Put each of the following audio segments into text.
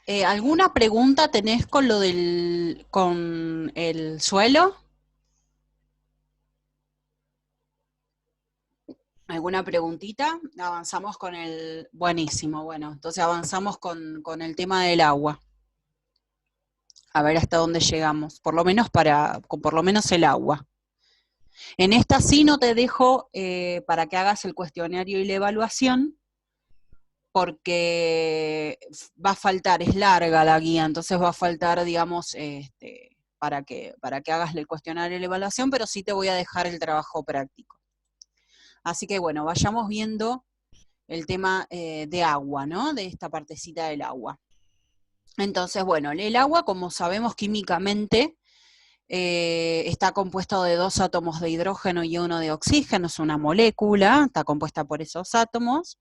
¿Alguna pregunta tenés con con el suelo? ¿Alguna preguntita? Avanzamos con el... Buenísimo, bueno, entonces avanzamos con el tema del agua. A ver hasta dónde llegamos, por lo menos por lo menos el agua. En esta sí no te dejo para que hagas el cuestionario y la evaluación, porque va a faltar, es larga la guía, entonces va a faltar, digamos, para que hagas el cuestionario y la evaluación, pero sí te voy a dejar el trabajo práctico. Así que bueno, vayamos viendo el tema de agua, ¿no? De esta partecita del agua. Entonces, bueno, el agua, como sabemos químicamente, está compuesto de 2 átomos de hidrógeno y 1 de oxígeno, es una molécula, está compuesta por esos átomos,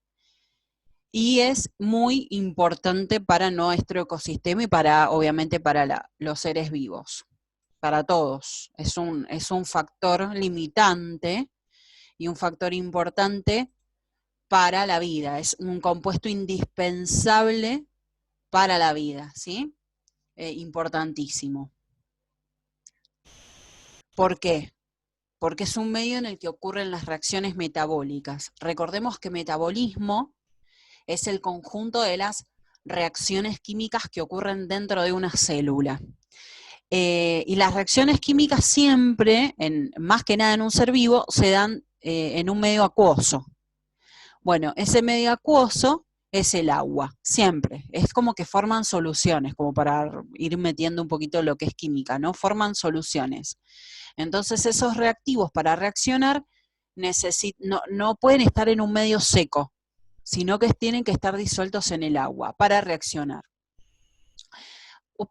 y es muy importante para nuestro ecosistema y obviamente, para los seres vivos, para todos. Es un factor limitante y un factor importante para la vida, es un compuesto indispensable para la vida, ¿sí? Importantísimo. ¿Por qué? Porque es un medio en el que ocurren las reacciones metabólicas. Recordemos que metabolismo es el conjunto de las reacciones químicas que ocurren dentro de una célula. Y las reacciones químicas siempre, más que nada en un ser vivo, se dan en un medio acuoso. Bueno, ese medio acuoso es el agua, siempre. Es como que forman soluciones, como para ir metiendo un poquito lo que es química, ¿no? Forman soluciones. Entonces esos reactivos para reaccionar no pueden estar en un medio seco, sino que tienen que estar disueltos en el agua para reaccionar.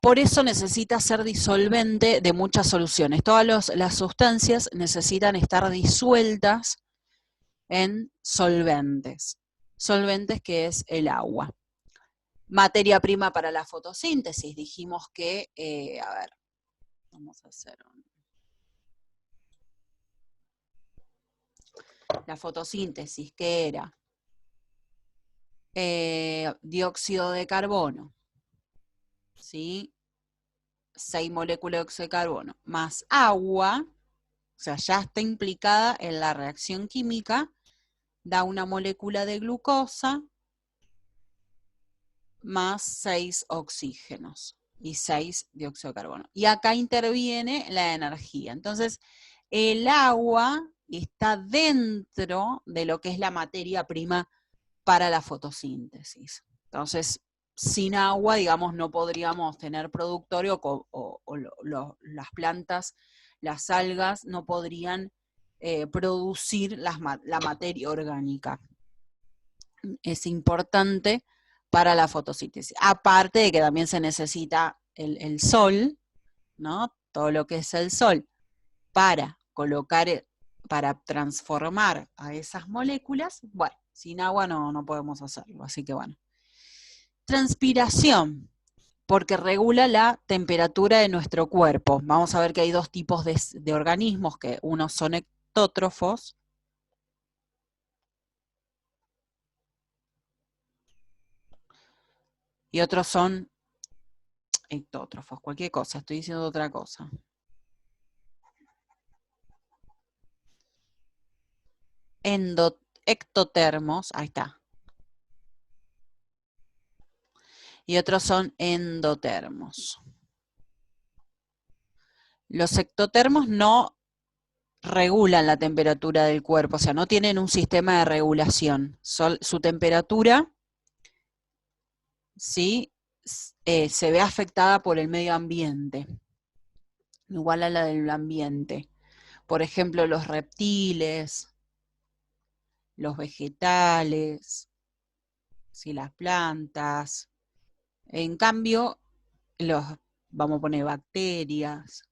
Por eso necesita ser disolvente de muchas soluciones. Todas las sustancias necesitan estar disueltas en solventes. Solventes, que es el agua. Materia prima para la fotosíntesis. Dijimos que, a ver, vamos a hacer la fotosíntesis, que era dióxido de carbono, ¿sí? 6 moléculas de dióxido de carbono, más agua, o sea, ya está implicada en la reacción química, da una molécula de glucosa más 6 oxígenos y 6 dióxido de carbono. Y acá interviene la energía. Entonces, el agua está dentro de lo que es la materia prima para la fotosíntesis. Entonces, sin agua, digamos, no podríamos tener productorio las plantas, las algas, no podrían producir la materia orgánica. Es importante para la fotosíntesis. Aparte de que también se necesita el sol, ¿no? Todo lo que es el sol, para colocar, para transformar a esas moléculas. Bueno, sin agua no podemos hacerlo, así que bueno. Transpiración, porque regula la temperatura de nuestro cuerpo. Vamos a ver que hay 2 tipos de organismos, que unos son ectótrofos, y otros son ectótrofos, cualquier cosa, estoy diciendo otra cosa. Ectotermos, ahí está. Y otros son endotermos. Los ectotermos no regulan la temperatura del cuerpo, o sea, no tienen un sistema de regulación. Su temperatura, ¿sí? Se ve afectada por el medio ambiente, igual a la del ambiente. Por ejemplo, los reptiles, los vegetales, ¿sí? Las plantas. En cambio, vamos a poner bacterias.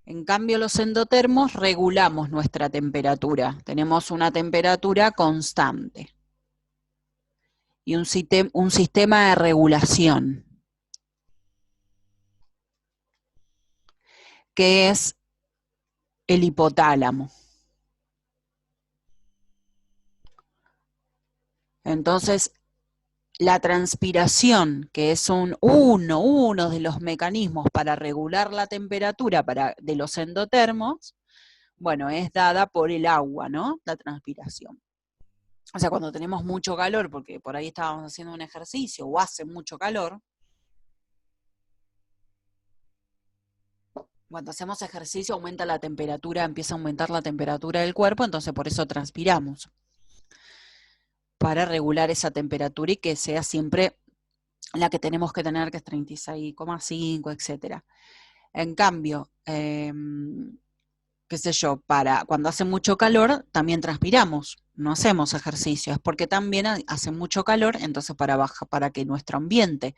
En cambio, los endotermos regulamos nuestra temperatura. Tenemos una temperatura constante y un sistema de regulación, que es el hipotálamo. Entonces, la transpiración, que es uno de los mecanismos para regular la temperatura de los endotermos, bueno, es dada por el agua, ¿no? La transpiración. O sea, cuando tenemos mucho calor, porque por ahí estábamos haciendo un ejercicio o hace mucho calor, cuando hacemos ejercicio aumenta la temperatura, empieza a aumentar la temperatura del cuerpo, entonces por eso transpiramos, para regular esa temperatura y que sea siempre la que tenemos que tener, que es 36,5, etc. En cambio, qué sé yo, cuando hace mucho calor también transpiramos, no hacemos ejercicio, es porque también hace mucho calor, entonces para que nuestro ambiente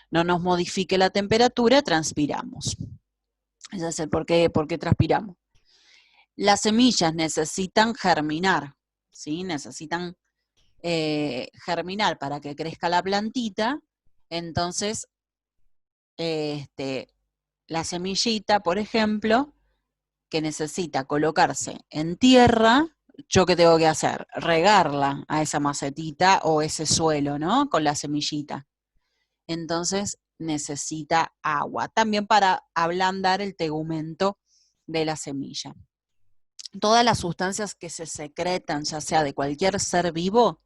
no nos modifique la temperatura, transpiramos. Ese es el por qué transpiramos. Las semillas necesitan germinar, ¿sí? Necesitan germinar para que crezca la plantita, entonces la semillita, por ejemplo, que necesita colocarse en tierra, ¿yo qué tengo que hacer? Regarla a esa macetita o ese suelo, ¿no? Con la semillita. Entonces necesita agua, también para ablandar el tegumento de la semilla. Todas las sustancias que se secretan, ya sea de cualquier ser vivo,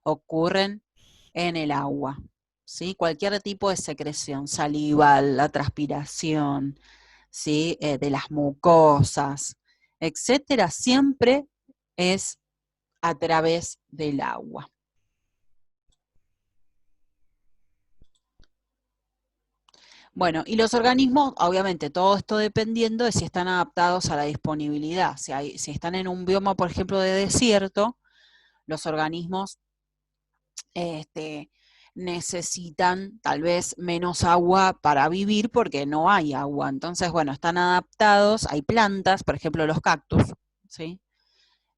ocurren en el agua, ¿sí? Cualquier tipo de secreción, saliva, la transpiración, ¿sí? De las mucosas, etcétera, siempre es a través del agua. Bueno, y los organismos, obviamente, todo esto dependiendo de si están adaptados a la disponibilidad. Si están en un bioma, por ejemplo, de desierto, los organismos necesitan tal vez menos agua para vivir porque no hay agua. Entonces, bueno, están adaptados, hay plantas, por ejemplo, los cactus, ¿sí?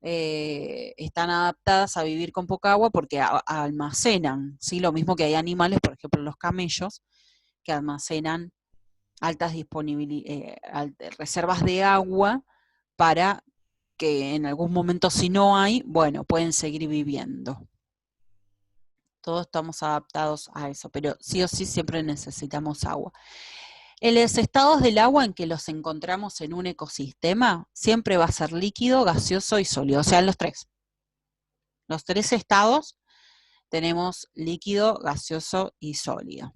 Están adaptadas a vivir con poca agua porque almacenan, ¿sí? Lo mismo que hay animales, por ejemplo, los camellos, que almacenan altas reservas de agua para que en algún momento, si no hay, bueno, pueden seguir viviendo. Todos estamos adaptados a eso, pero sí o sí siempre necesitamos agua. En los estados del agua en que los encontramos en un ecosistema, siempre va a ser líquido, gaseoso y sólido, o sea, en los tres. Los tres estados tenemos líquido, gaseoso y sólido.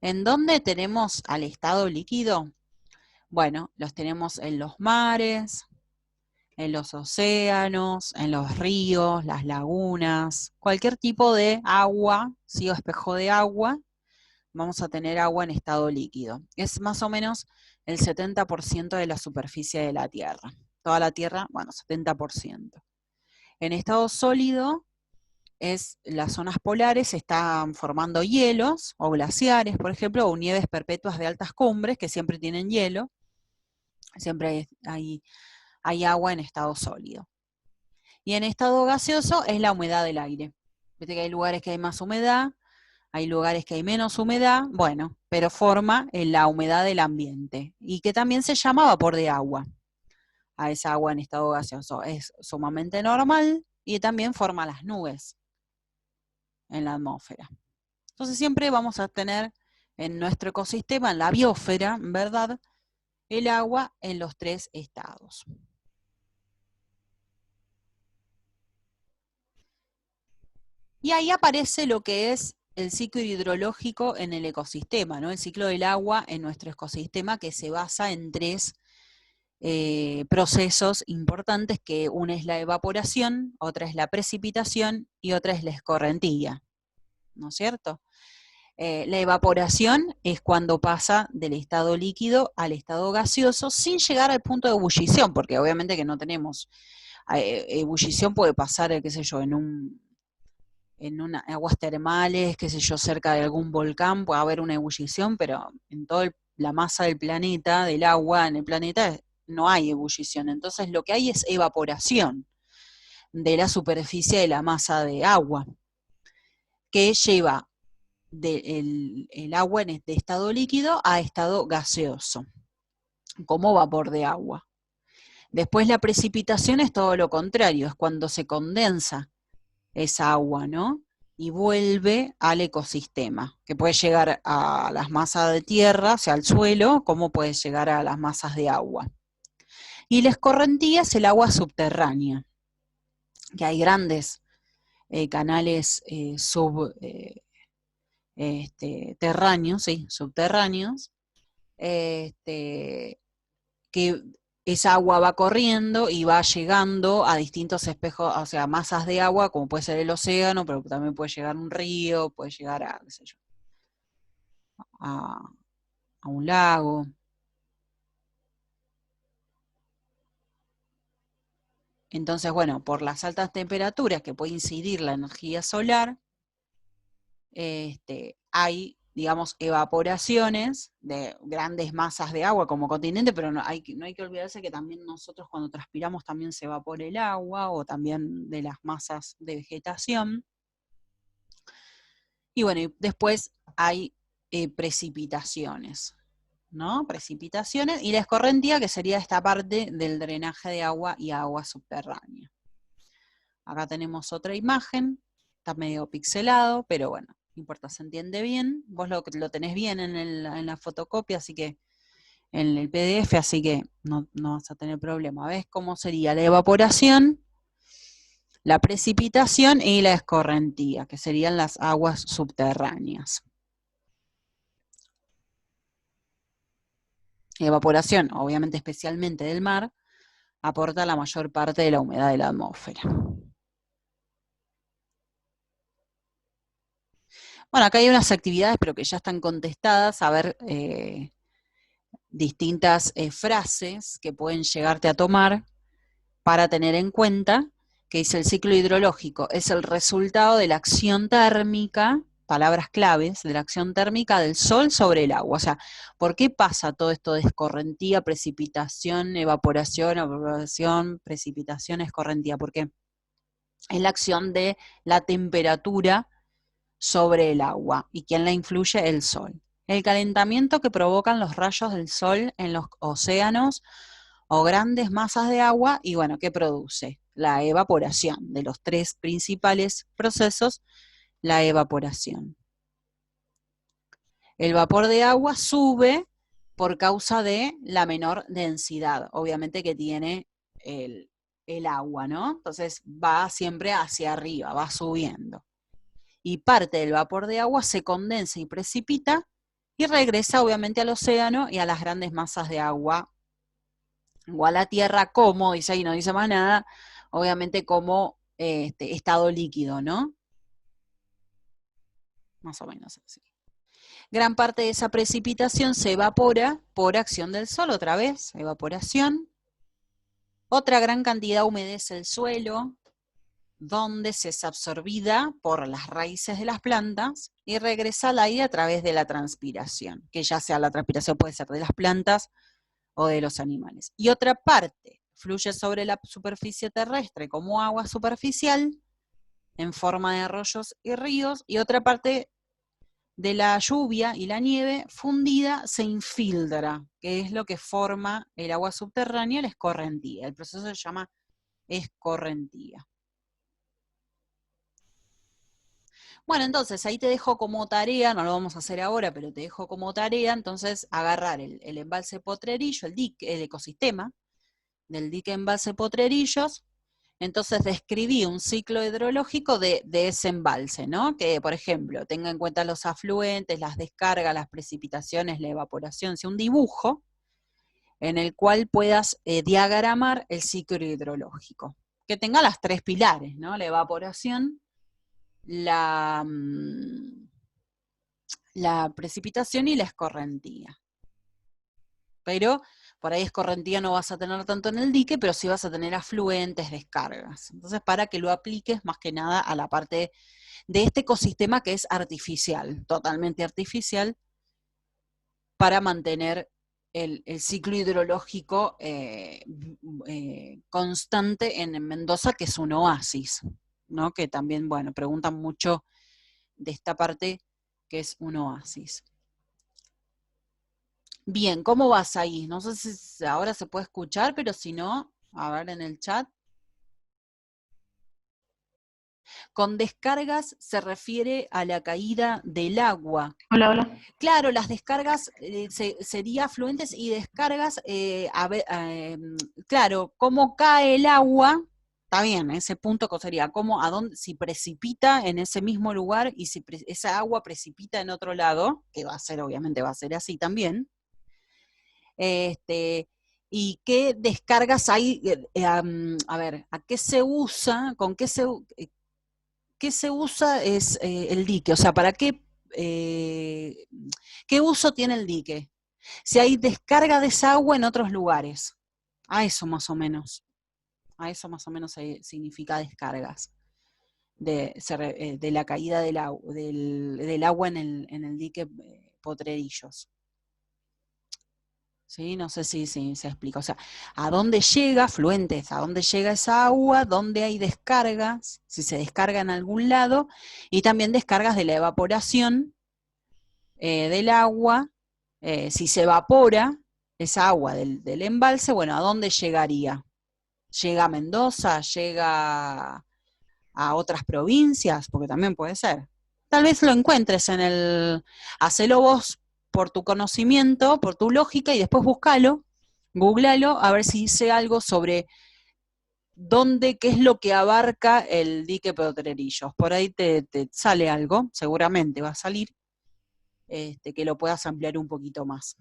¿En dónde tenemos al estado líquido? Bueno, los tenemos en los mares, en los océanos, en los ríos, las lagunas, cualquier tipo de agua, ¿sí? O espejo de agua, vamos a tener agua en estado líquido. Es más o menos el 70% de la superficie de la Tierra. Toda la Tierra, bueno, 70%. En estado sólido, las zonas polares están formando hielos o glaciares, por ejemplo, o nieves perpetuas de altas cumbres que siempre tienen hielo. Siempre hay agua en estado sólido. Y en estado gaseoso es la humedad del aire. Viste que hay lugares que hay más humedad, hay lugares que hay menos humedad, bueno, pero forma la humedad del ambiente y que también se llama vapor de agua. A esa agua en estado gaseoso es sumamente normal y también forma las nubes en la atmósfera. Entonces siempre vamos a tener en nuestro ecosistema, en la biosfera, ¿verdad?, el agua en los tres estados. Y ahí aparece lo que es el ciclo hidrológico en el ecosistema, ¿no? El ciclo del agua en nuestro ecosistema, que se basa en tres procesos importantes, que una es la evaporación, otra es la precipitación y otra es la escorrentía, ¿no es cierto? La evaporación es cuando pasa del estado líquido al estado gaseoso sin llegar al punto de ebullición, porque obviamente que no tenemos, ebullición puede pasar, qué sé yo, en aguas termales, qué sé yo, cerca de algún volcán puede haber una ebullición, pero en toda la masa del planeta, del agua en el planeta, no hay ebullición. Entonces lo que hay es evaporación de la superficie de la masa de agua, que lleva el agua de estado líquido a estado gaseoso, como vapor de agua. Después la precipitación es todo lo contrario, es cuando se condensa esa agua, ¿no? Y vuelve al ecosistema, que puede llegar a las masas de tierra, o sea, al suelo, como puede llegar a las masas de agua. Y la escorrentía es el agua subterránea, que hay grandes canales terráneos, sí, subterráneos, que esa agua va corriendo y va llegando a distintos espejos, o sea, masas de agua, como puede ser el océano, pero también puede llegar a un río, puede llegar a, qué sé yo, a, a un lago. Entonces, bueno, por las altas temperaturas que puede incidir la energía solar, hay, digamos, evaporaciones de grandes masas de agua como continente, pero no hay que olvidarse que también nosotros cuando transpiramos también se evapora el agua o también de las masas de vegetación. Y bueno, y después hay precipitaciones, ¿no? Precipitaciones y la escorrentía, que sería esta parte del drenaje de agua y agua subterránea. Acá tenemos otra imagen, está medio pixelado, pero bueno, no importa, se entiende bien. Vos lo tenés bien en la fotocopia, así que en el PDF, así que no vas a tener problema. ¿Ves cómo sería la evaporación, la precipitación y la escorrentía, que serían las aguas subterráneas? Evaporación, obviamente especialmente del mar, aporta la mayor parte de la humedad de la atmósfera. Bueno, acá hay unas actividades, pero que ya están contestadas, a ver, distintas frases que pueden llegarte a tomar para tener en cuenta, que dice el ciclo hidrológico es el resultado de la acción térmica, palabras claves, de la acción térmica del sol sobre el agua. O sea, ¿por qué pasa todo esto de escorrentía, precipitación, evaporación, precipitación, escorrentía? Porque es la acción de la temperatura sobre el agua. ¿Y quién la influye? El sol. El calentamiento que provocan los rayos del sol en los océanos o grandes masas de agua, y bueno, ¿qué produce? La evaporación. De los tres principales procesos, la evaporación. El vapor de agua sube por causa de la menor densidad, obviamente, que tiene el agua, ¿no? Entonces va siempre hacia arriba, va subiendo. Y parte del vapor de agua se condensa y precipita y regresa obviamente al océano y a las grandes masas de agua, o a la tierra como, dice ahí, no dice más nada, obviamente como estado líquido, ¿no? Más o menos así. Gran parte de esa precipitación se evapora por acción del sol, otra vez, evaporación. Otra gran cantidad humedece el suelo, donde se es absorbida por las raíces de las plantas y regresa al aire a través de la transpiración, que ya sea la transpiración puede ser de las plantas o de los animales. Y otra parte fluye sobre la superficie terrestre como agua superficial en forma de arroyos y ríos, y otra parte de la lluvia y la nieve fundida se infiltra, que es lo que forma el agua subterránea, la escorrentía. El proceso se llama escorrentía. Bueno, entonces ahí te dejo como tarea, no lo vamos a hacer ahora, pero te dejo como tarea, entonces agarrar el embalse Potrerillo, el dique, el ecosistema del dique embalse Potrerillos, entonces describí un ciclo hidrológico de ese embalse, ¿no? Que, por ejemplo, tenga en cuenta los afluentes, las descargas, las precipitaciones, la evaporación, sea un dibujo en el cual puedas diagramar el ciclo hidrológico, que tenga las tres pilares, ¿no? La evaporación, la precipitación y la escorrentía. Pero por ahí escorrentía no vas a tener tanto en el dique, pero sí vas a tener afluentes, descargas. Entonces, para que lo apliques más que nada a la parte de este ecosistema que es artificial, totalmente artificial, para mantener el ciclo hidrológico constante en Mendoza, que es un oasis, ¿no? Que también, bueno, preguntan mucho de esta parte que es un oasis. Bien, ¿cómo vas ahí? No sé si ahora se puede escuchar, pero si no, a ver en el chat. Con descargas se refiere a la caída del agua. Hola, hola. Claro, las descargas sería afluentes y descargas, claro, cómo cae el agua, está bien, ese punto sería cómo, a dónde, si precipita en ese mismo lugar y si esa agua precipita en otro lado, que va a ser, obviamente va a ser así también, y qué descargas hay, a ver, ¿a qué se usa, con qué se usa es el dique? O sea, ¿para qué uso tiene el dique? Si hay descarga de esa agua en otros lugares. A eso más o menos. A eso más o menos significa descargas. De la caída del agua en el dique Potrerillos. ¿Sí? No sé si se explica. O sea, ¿a dónde llega, fluentes, a dónde llega esa agua? ¿Dónde hay descargas? Si se descarga en algún lado. Y también descargas de la evaporación del agua. Si se evapora esa agua del embalse, bueno, ¿a dónde llegaría? ¿Llega a Mendoza? ¿Llega a otras provincias? Porque también puede ser. Tal vez lo encuentres en el... Hacelo vos por tu conocimiento, por tu lógica, y después búscalo, googlalo, a ver si dice algo sobre dónde, qué es lo que abarca el dique Potrerillos. Por ahí te sale algo, seguramente va a salir, que lo puedas ampliar un poquito más.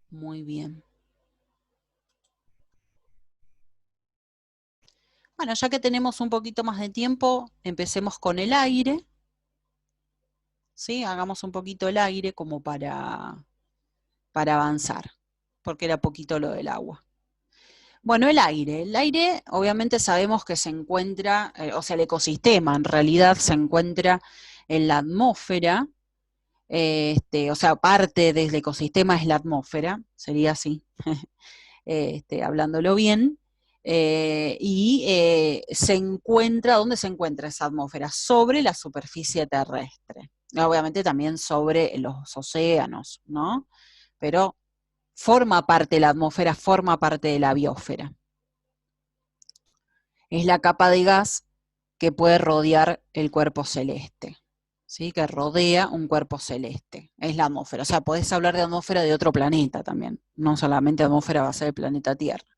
Muy bien. Bueno, ya que tenemos un poquito más de tiempo, empecemos con el aire. ¿Sí? Hagamos un poquito el aire como para avanzar, porque era poquito lo del agua. Bueno, el aire obviamente sabemos que se encuentra, o sea, el ecosistema en realidad se encuentra en la atmósfera, o sea, parte del ecosistema es la atmósfera, sería así, hablándolo bien, se encuentra, ¿dónde se encuentra esa atmósfera? Sobre la superficie terrestre, obviamente también sobre los océanos, ¿no? Pero forma parte de la atmósfera, forma parte de la biosfera. Es la capa de gas que puede rodear el cuerpo celeste, ¿sí? Que rodea un cuerpo celeste. Es la atmósfera. O sea, podés hablar de atmósfera de otro planeta también. No solamente atmósfera va a ser el planeta Tierra.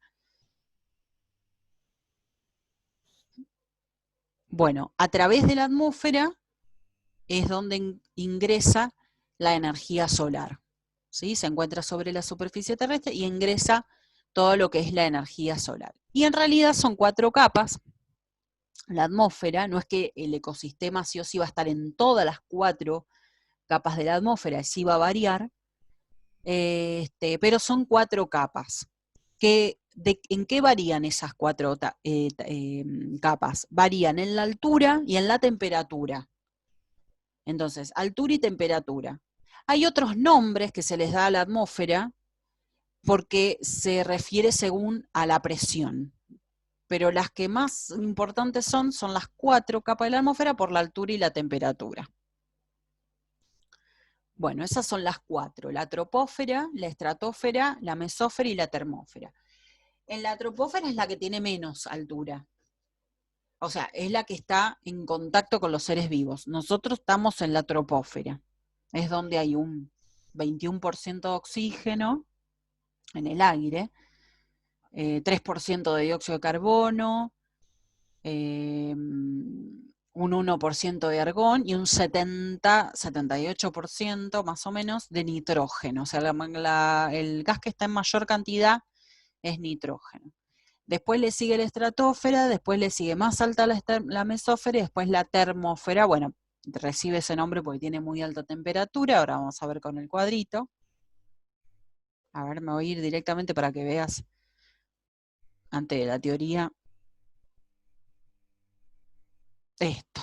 Bueno, a través de la atmósfera es donde ingresa la energía solar. ¿Sí? Se encuentra sobre la superficie terrestre y ingresa todo lo que es la energía solar. Y en realidad son 4 capas. La atmósfera, no es que el ecosistema sí o sí va a estar en todas las 4 capas de la atmósfera, sí va a variar, pero son 4 capas. ¿En qué varían esas 4 capas? Varían en la altura y en la temperatura. Entonces, altura y temperatura. Hay otros nombres que se les da a la atmósfera porque se refiere según a la presión. Pero las que más importantes son las 4 capas de la atmósfera por la altura y la temperatura. Bueno, esas son las 4, la troposfera, la estratosfera, la mesósfera y la termósfera. En la troposfera es la que tiene menos altura, o sea, es la que está en contacto con los seres vivos. Nosotros estamos en la troposfera, es donde hay un 21% de oxígeno en el aire, 3% de dióxido de carbono, un 1% de argón y un 78% más o menos de nitrógeno. O sea, el gas que está en mayor cantidad es nitrógeno. Después le sigue la estratosfera, después le sigue más alta la mesósfera y después la termósfera. Bueno, recibe ese nombre porque tiene muy alta temperatura. Ahora vamos a ver con el cuadrito. A ver, me voy a ir directamente para que veas antes de la teoría esto.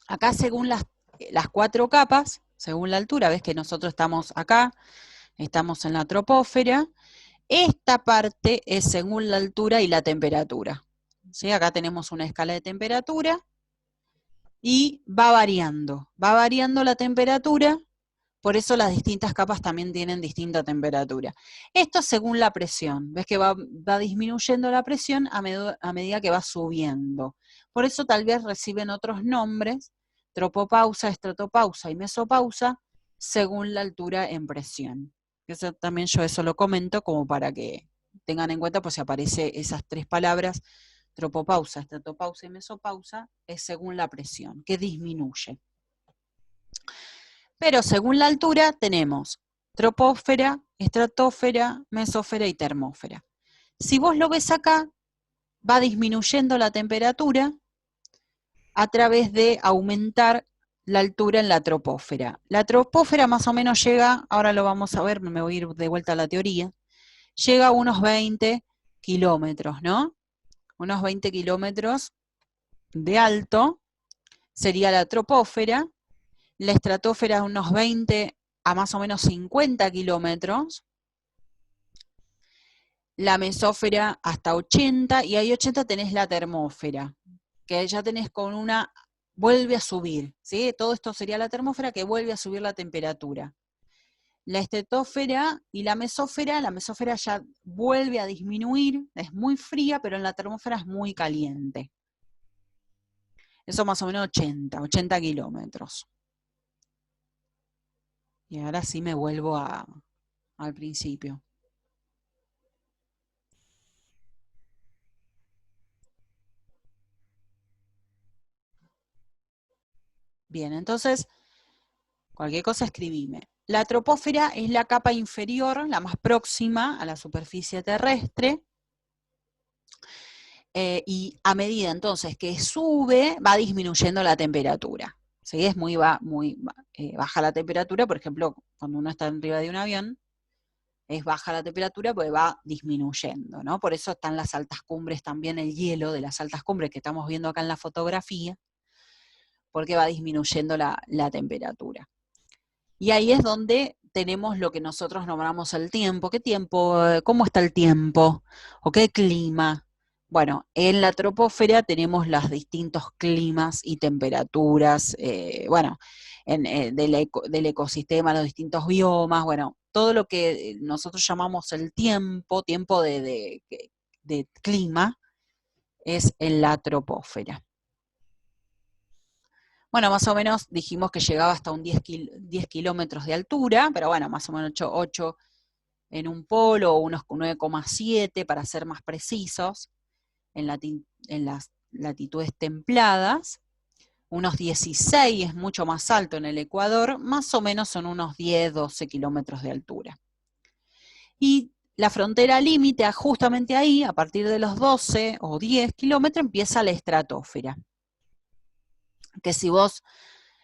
Acá según las 4 capas, según la altura, ves que nosotros estamos acá, estamos en la troposfera. Esta parte es según la altura y la temperatura. ¿Sí? Acá tenemos una escala de temperatura y va variando la temperatura Por eso las distintas capas también tienen distinta temperatura. Esto según la presión. Ves que va disminuyendo la presión a medida que va subiendo. Por eso tal vez reciben otros nombres, tropopausa, estratopausa y mesopausa, según la altura en presión. Eso también yo eso lo comento como para que tengan en cuenta, pues si aparece esas tres palabras, tropopausa, estratopausa y mesopausa, es según la presión, que disminuye. Pero según la altura tenemos troposfera, estratosfera, mesósfera y termósfera. Si vos lo ves acá, va disminuyendo la temperatura a través de aumentar la altura en la troposfera. La troposfera más o menos llega, ahora lo vamos a ver, me voy a ir de vuelta a la teoría, llega a unos 20 kilómetros, ¿no? Unos 20 kilómetros de alto sería la troposfera, la estratosfera a unos 20 a más o menos 50 kilómetros, la mesósfera hasta 80, y ahí 80 tenés la termósfera, que ya tenés con una, vuelve a subir, ¿sí? Todo esto sería la termósfera que vuelve a subir la temperatura. La estratosfera y la mesósfera ya vuelve a disminuir, es muy fría, pero en la termósfera es muy caliente. Eso más o menos 80 kilómetros. Y ahora sí me vuelvo al principio. Bien, entonces, cualquier cosa escribime. La troposfera es la capa inferior, la más próxima a la superficie terrestre, y a medida entonces que sube, va disminuyendo la temperatura. ¿Sí? Es muy baja la temperatura, por ejemplo, cuando uno está arriba de un avión, es baja la temperatura porque va disminuyendo, ¿no? Por eso están las altas cumbres también, el hielo de las altas cumbres que estamos viendo acá en la fotografía, porque va disminuyendo la temperatura. Y ahí es donde tenemos lo que nosotros nombramos el tiempo. ¿Qué tiempo? ¿Cómo está el tiempo? ¿O qué clima? Bueno, en la troposfera tenemos los distintos climas y temperaturas, del ecosistema, los distintos biomas, bueno, todo lo que nosotros llamamos el tiempo de clima, es en la troposfera. Bueno, más o menos dijimos que llegaba hasta un 10 kilómetros de altura, pero bueno, más o menos 8 en un polo, o unos 9,7 para ser más precisos, en las latitudes templadas. Unos 16 es mucho más alto en el Ecuador, más o menos son unos 10, 12 kilómetros de altura. Y la frontera límite, justamente ahí, a partir de los 12 o 10 kilómetros, empieza la estratosfera. Que si vos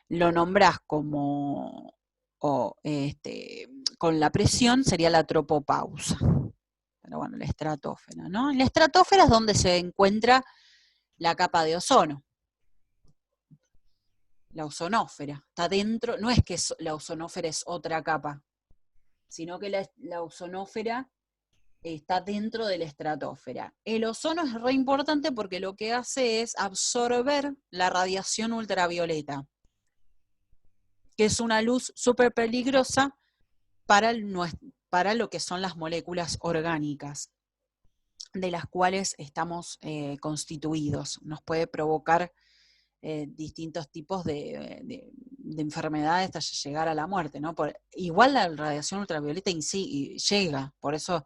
lo nombrás como con la presión, sería la tropopausa. Pero bueno, la estratosfera, ¿no? La estratosfera es donde se encuentra la capa de ozono. La ozonósfera está dentro, no es que la ozonósfera es otra capa, sino que la ozonósfera está dentro de la estratosfera. El ozono es re importante porque lo que hace es absorber la radiación ultravioleta, que es una luz súper peligrosa para lo que son las moléculas orgánicas, de las cuales estamos constituidos. Nos puede provocar distintos tipos de enfermedades hasta llegar a la muerte, ¿no? Igual la radiación ultravioleta en sí llega, por eso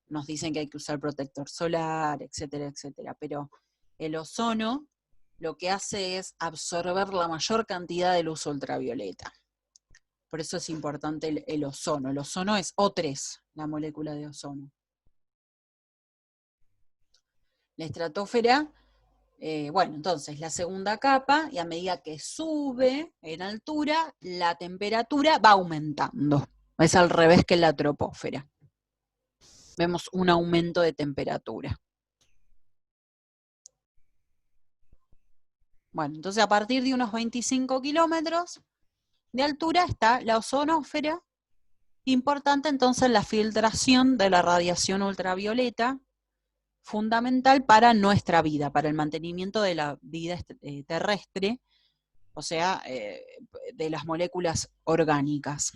nos dicen que hay que usar protector solar, etcétera, etcétera, pero el ozono lo que hace es absorber la mayor cantidad de luz ultravioleta. Por eso es importante el ozono. El ozono es O3, la molécula de ozono. La estratosfera, bueno, entonces la segunda capa, y a medida que sube en altura, la temperatura va aumentando. Es al revés que en la troposfera. Vemos un aumento de temperatura. Bueno, entonces a partir de unos 25 kilómetros de altura está la ozonósfera. Importante entonces la filtración de la radiación ultravioleta, fundamental para nuestra vida, para el mantenimiento de la vida terrestre, o sea, de las moléculas orgánicas.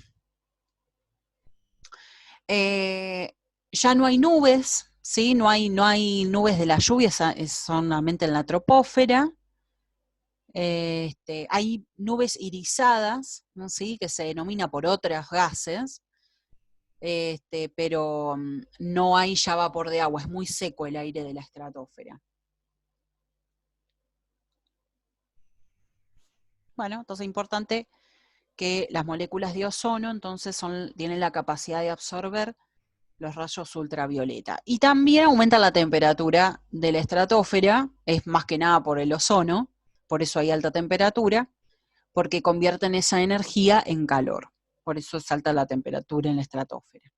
Ya no hay nubes, ¿sí? No hay nubes de la lluvia, es solamente en la troposfera. Hay nubes irisadas, ¿no? ¿Sí? Que se denomina por otros gases, pero no hay ya vapor de agua, es muy seco el aire de la estratosfera. Bueno, entonces es importante que las moléculas de ozono entonces tienen la capacidad de absorber los rayos ultravioleta. Y también aumenta la temperatura de la estratosfera, es más que nada por el ozono, por eso hay alta temperatura, porque convierten esa energía en calor. Por eso es alta la temperatura en la estratosfera.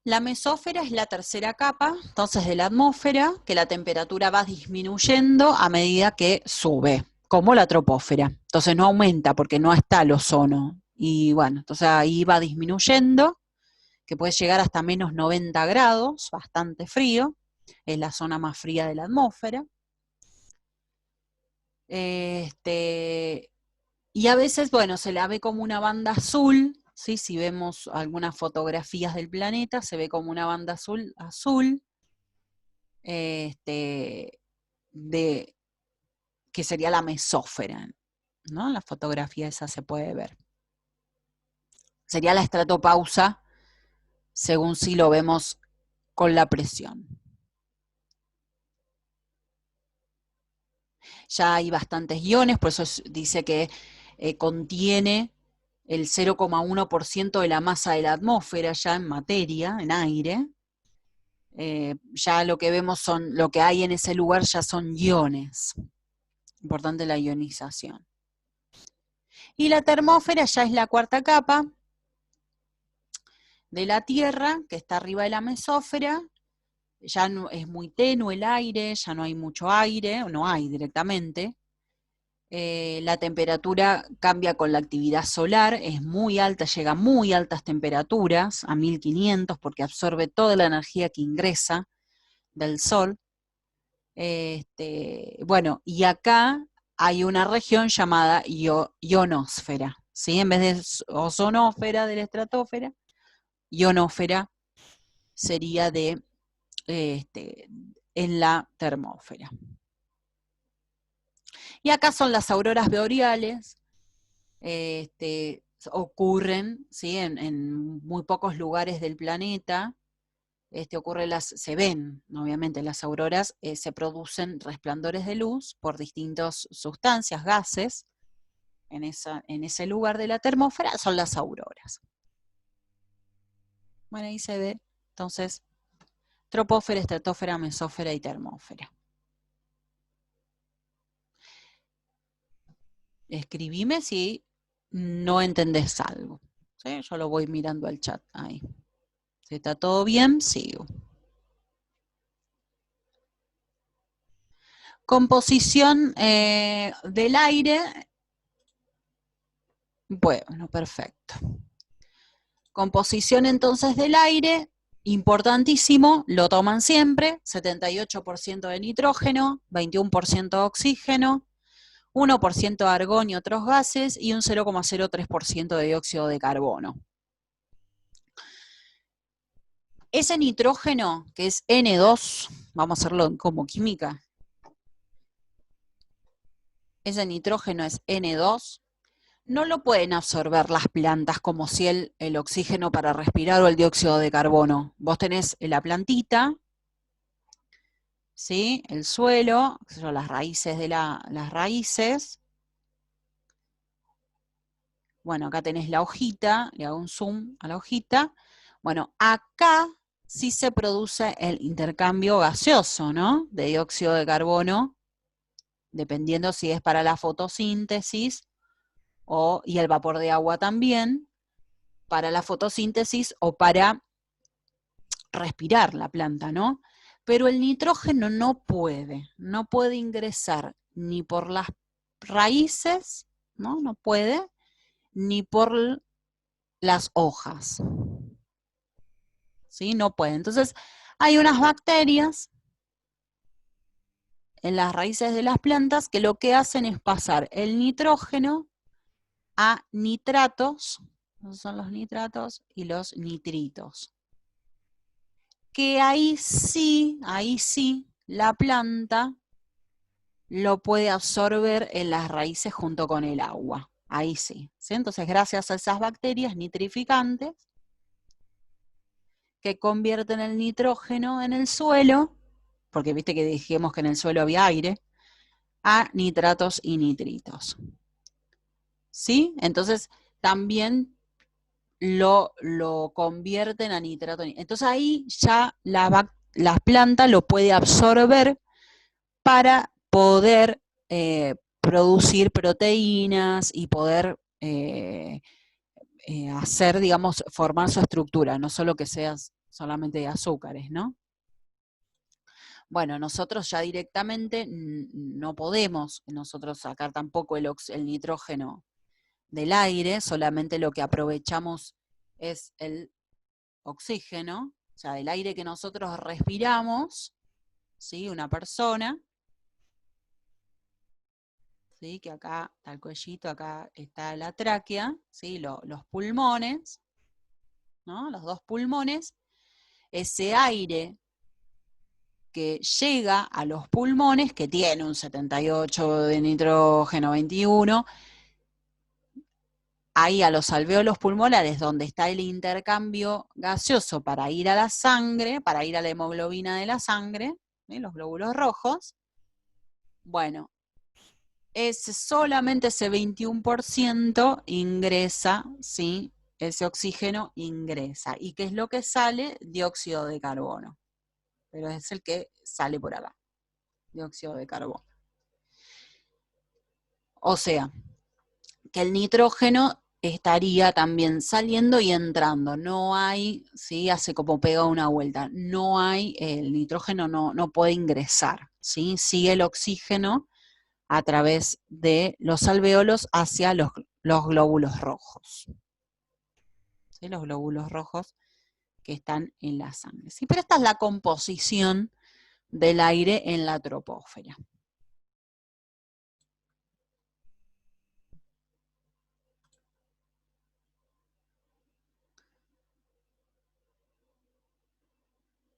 La mesósfera es la tercera capa, entonces, de la atmósfera, que la temperatura va disminuyendo a medida que sube, como la troposfera. Entonces no aumenta porque no está el ozono. Y bueno, entonces ahí va disminuyendo, que puede llegar hasta menos 90 grados, bastante frío, es la zona más fría de la atmósfera. Y a veces, bueno, se la ve como una banda azul, ¿sí? Si vemos algunas fotografías del planeta, se ve como una banda azul, que sería la mesósfera, ¿no? En la fotografía esa se puede ver. Sería la estratopausa, según si lo vemos con la presión. Ya hay bastantes iones, por eso dice que contiene el 0,1% de la masa de la atmósfera ya en materia, en aire. Ya lo que vemos lo que hay en ese lugar ya son iones. Importante la ionización. Y la termósfera ya es la cuarta capa de la Tierra, que está arriba de la mesósfera. Ya no, es muy tenue el aire, ya no hay mucho aire, o no hay directamente. La temperatura cambia con la actividad solar, es muy alta, llega a muy altas temperaturas, a 1500, porque absorbe toda la energía que ingresa del Sol. Bueno, y acá hay una región llamada ionosfera, ¿sí? En vez de ozonósfera de la estratosfera, ionosfera sería en la termósfera. Y acá son las auroras boreales, ocurren, ¿sí? en muy pocos lugares del planeta. Se ven, obviamente, las auroras, se producen resplandores de luz por distintas sustancias, gases, en ese lugar de la termósfera, son las auroras. Bueno, ahí se ve, entonces, troposfera, estratosfera, mesósfera y termósfera. Escribime si no entendés algo, ¿sí? Yo lo voy mirando al chat ahí. Si está todo bien, sigo. Composición del aire. Bueno, perfecto. Composición entonces del aire, importantísimo, lo toman siempre, 78% de nitrógeno, 21% de oxígeno, 1% de argón y otros gases y un 0,03% de dióxido de carbono. Ese nitrógeno, que es N2, vamos a hacerlo como química, ese nitrógeno es N2, no lo pueden absorber las plantas como si el oxígeno para respirar o el dióxido de carbono. Vos tenés la plantita, ¿sí? El suelo, las raíces las raíces. Bueno, acá tenés la hojita, le hago un zoom a la hojita. Bueno, acá sí se produce el intercambio gaseoso, ¿no? De dióxido de carbono, dependiendo si es para la fotosíntesis y el vapor de agua también, para la fotosíntesis o para respirar la planta, ¿no? Pero el nitrógeno no puede ingresar ni por las raíces, ¿no? No puede, ni por las hojas, ¿sí? No puede. Entonces, hay unas bacterias en las raíces de las plantas que lo que hacen es pasar el nitrógeno a nitratos, esos son los nitratos y los nitritos. Que ahí sí, la planta lo puede absorber en las raíces junto con el agua. Ahí sí. ¿Sí? Entonces, gracias a esas bacterias nitrificantes que convierten el nitrógeno en el suelo, porque viste que dijimos que en el suelo había aire, a nitratos y nitritos. ¿Sí? Entonces, también lo convierten a nitrato. Entonces ahí ya la planta lo puede absorber para poder producir proteínas y poder hacer, digamos, formar su estructura, no solo que sea solamente de azúcares, ¿no? Bueno, nosotros ya directamente no podemos nosotros sacar tampoco el nitrógeno del aire, solamente lo que aprovechamos es el oxígeno, o sea, el aire que nosotros respiramos, ¿sí? Una persona, ¿sí? Que acá está el cuellito, acá está la tráquea, ¿sí? Los pulmones, ¿no? Los dos pulmones, ese aire que llega a los pulmones, que tiene un 78 de nitrógeno 21, ahí a los alvéolos pulmonares, donde está el intercambio gaseoso para ir a la sangre, para ir a la hemoglobina de la sangre, ¿sí? Los glóbulos rojos. Bueno, solamente ese 21% ingresa, ¿sí? Ese oxígeno ingresa. ¿Y qué es lo que sale? Dióxido de carbono. Pero es el que sale por acá, dióxido de carbono. O sea, que el nitrógeno estaría también saliendo y entrando. No hay, ¿sí? Hace como pega una vuelta. No hay, el nitrógeno no puede ingresar, ¿sí? Sigue el oxígeno a través de los alvéolos hacia los glóbulos rojos. ¿Sí? Los glóbulos rojos que están en la sangre. ¿Sí? Pero esta es la composición del aire en la troposfera.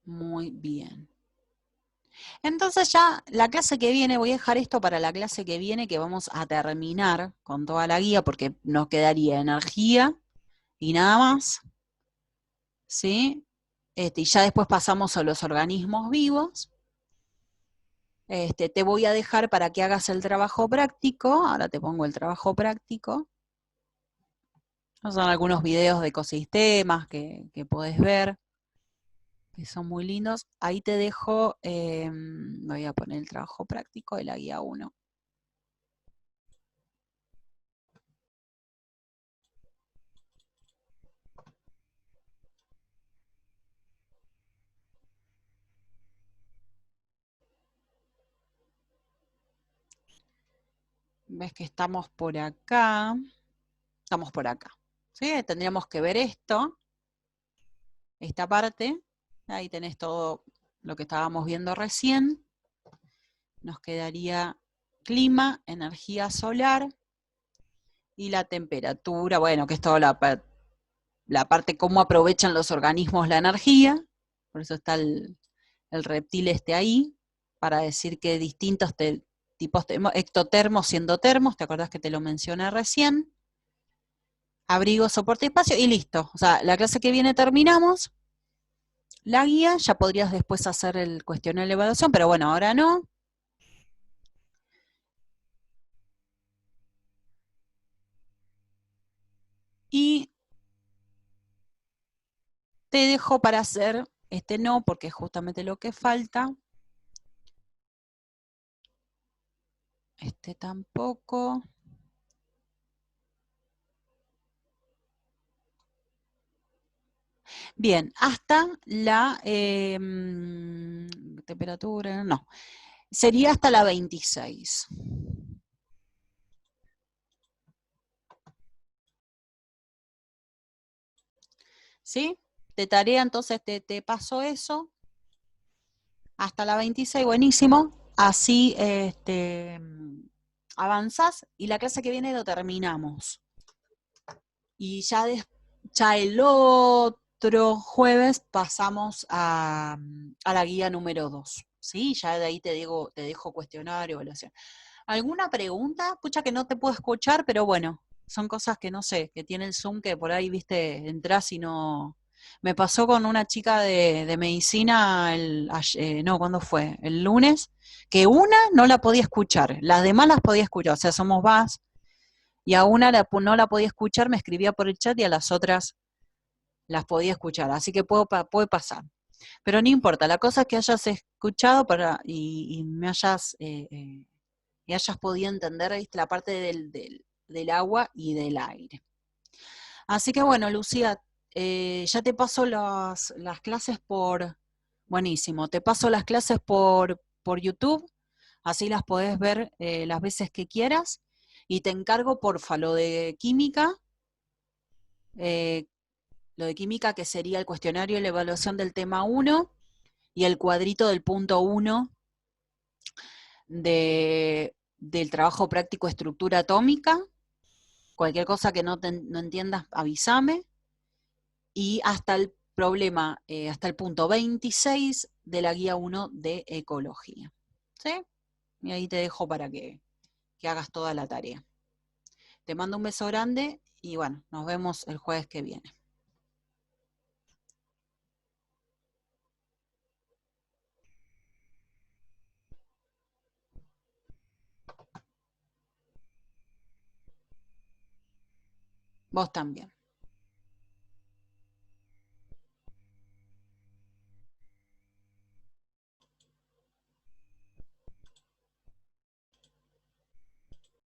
Muy bien. Entonces ya la clase que viene, voy a dejar esto para la clase que viene, que vamos a terminar con toda la guía, porque nos quedaría energía y nada más. ¿Sí? Y ya después pasamos a los organismos vivos. Te voy a dejar para que hagas el trabajo práctico. Ahora te pongo el trabajo práctico. Son algunos videos de ecosistemas que podés ver, que son muy lindos. Ahí te dejo, voy a poner el trabajo práctico de la guía 1. Ves que estamos por acá. Estamos por acá. ¿Sí? Tendríamos que ver esto, esta parte. Ahí tenés todo lo que estábamos viendo recién. Nos quedaría clima, energía solar y la temperatura. Bueno, que es toda la parte cómo aprovechan los organismos la energía. Por eso está el reptil ahí, para decir que distintos tipos tenemos, ectotermos y endotermos, ¿te acordás que te lo mencioné recién? Abrigo, soporte y espacio, y listo. O sea, la clase que viene terminamos. La guía, ya podrías después hacer el cuestionario de evaluación, pero bueno, ahora no. Y te dejo para hacer, no, porque es justamente lo que falta. Tampoco. Bien, hasta la temperatura, no, sería hasta la 26. ¿Sí? De tarea entonces te paso eso. Hasta la 26, buenísimo. así avanzás y la clase que viene lo terminamos. Y ya el otro jueves pasamos a la guía número 2. ¿Sí? Ya de ahí te dejo cuestionario, evaluación. ¿Alguna pregunta? Pucha que no te puedo escuchar, pero bueno, son cosas que no sé, que tiene el Zoom que por ahí, viste, entras y no... Me pasó con una chica de medicina, no, ¿cuándo fue? El lunes, que una no la podía escuchar, las demás las podía escuchar, o sea, somos más, y a una no la podía escuchar, me escribía por el chat y a las otras las podía escuchar, así que puede pasar. Pero no importa, la cosa es que hayas escuchado y me y hayas podido entender, ¿viste? La parte del agua y del aire. Así que bueno, Lucía, ya te paso las clases buenísimo, te paso las clases por YouTube, así las podés ver las veces que quieras, y te encargo, porfa, eh, lo de química que sería el cuestionario y la evaluación del tema 1 y el cuadrito del punto 1 del trabajo práctico estructura atómica. Cualquier cosa que no entiendas, avísame. Y hasta el problema, hasta el punto 26 de la guía 1 de ecología. ¿Sí? Y ahí te dejo para que hagas toda la tarea. Te mando un beso grande y bueno, nos vemos el jueves que viene. Vos también.